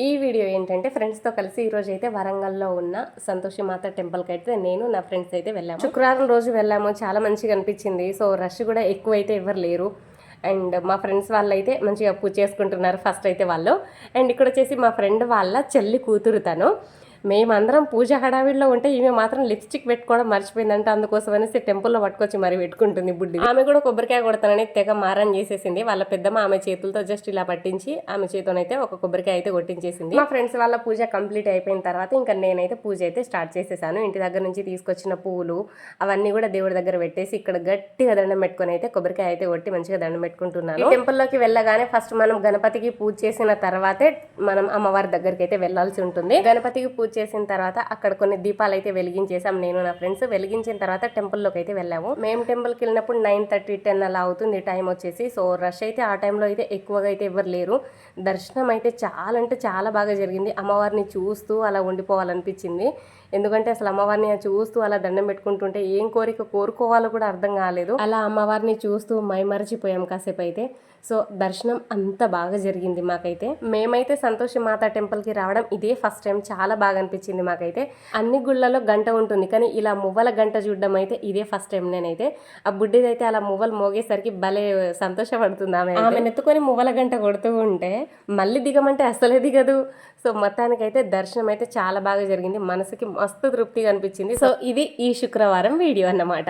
ఈ వీడియో ఏంటంటే ఫ్రెండ్స్తో కలిసి ఈ రోజు అయితే వరంగల్లో ఉన్న సంతోషి మాత టెంపుల్కి అయితే నేను నా ఫ్రెండ్స్ అయితే వెళ్ళాము. శుక్రవారం రోజు వెళ్ళాము, చాలా మంచిగా అనిపించింది. సో రష్ కూడా ఎక్కువ అయితే ఎవరు లేరు. అండ్ మా ఫ్రెండ్స్ వాళ్ళు అయితే మంచిగా పూజ చేసుకుంటున్నారు ఫస్ట్ అయితే వాళ్ళు. అండ్ ఇక్కడ వచ్చేసి మా ఫ్రెండ్ వాళ్ళ చెల్లి కూతురు తను. మేమందరం పూజ హడావిడిలో ఉంటే ఈమె మాత్రం లిప్స్టిక్ పెట్టుకోవడం మర్చిపోయిందంటే అందుకోసం అనేసి టెంపుల్లో పట్టుకొచ్చి మరి పెట్టుకుంటుంది బుడ్డి. ఆమె కూడా కొబ్బరికాయ కొడతానని తెగ మారం చేసేసింది. వాళ్ళ పెద్దమ్మ ఆమె చేతులతో జస్ట్ ఇలా పట్టించి ఆమె చేతోనైతే ఒక కొబ్బరికాయ అయితే కొట్టించేసింది. మా ఫ్రెండ్స్ వాళ్ళ పూజ కంప్లీట్ అయిపోయిన తర్వాత ఇంకా నేనైతే పూజ అయితే స్టార్ట్ చేసేసాను. ఇంటి దగ్గర నుంచి తీసుకొచ్చిన పువ్వులు అవన్నీ కూడా దేవుడి దగ్గర పెట్టేసి ఇక్కడ గట్టిగా దండం పెట్టుకుని అయితే కొబ్బరికాయ అయితే కొట్టి మంచిగా దండం పెట్టుకుంటున్నాను. ఈ టెంపుల్లోకి వెళ్ళగానే ఫస్ట్ మనం గణపతికి పూజ చేసిన తర్వాతే మనం అమ్మవారి దగ్గరికి అయితే వెళ్లాల్సి ఉంటుంది. గణపతికి పూజ చేసిన తర్వాత అక్కడ కొన్ని దీపాలు అయితే వెలిగించేసాం నేను నా ఫ్రెండ్స్. వెలిగించిన తర్వాత టెంపుల్లోకి అయితే వెళ్ళాము. మేము టెంపుల్కి వెళ్ళినప్పుడు 9:30, 10 అలా అవుతుంది టైం వచ్చేసి. సో రష్ అయితే ఆ టైంలో అయితే ఎక్కువగా అయితే ఎవరు లేరు. దర్శనం అయితే చాలా అంటే చాలా బాగా జరిగింది. అమ్మవారిని చూస్తూ అలా ఉండిపోవాలనిపించింది. ఎందుకంటే అసలు అమ్మవారిని చూస్తూ అలా దండం పెట్టుకుంటుంటే ఏం కోరిక కోరుకోవాలో కూడా అర్థం కాలేదు. అలా అమ్మవారిని చూస్తూ మైమరచిపోయాం కాసేపు అయితే. సో దర్శనం అంత బాగా జరిగింది మాకైతే. మేమైతే సంతోషి మాత టెంపుల్కి రావడం ఇదే ఫస్ట్ టైం. చాలా బాగా అనిపించింది మాకైతే. అన్ని గుళ్ళలో గంట ఉంటుంది, కానీ ఇలా మువ్వల గంట చూడడం అయితే ఇదే ఫస్ట్ టైం. నేనైతే ఆ బుడ్డిదైతే అలా మువ్వలు మోగేసరికి భలే సంతోషపడుతుంది. ఆమె ఎత్తుకొని మువ్వల గంట కొడుతూ ఉంటే మళ్ళీ దిగమంటే అసలే దిగదు. సో మొత్తానికైతే దర్శనం అయితే చాలా బాగా జరిగింది. మనసుకి మస్తు తృప్తిగా అనిపించింది. సో ఇది ఈ శుక్రవారం వీడియో అన్నమాట.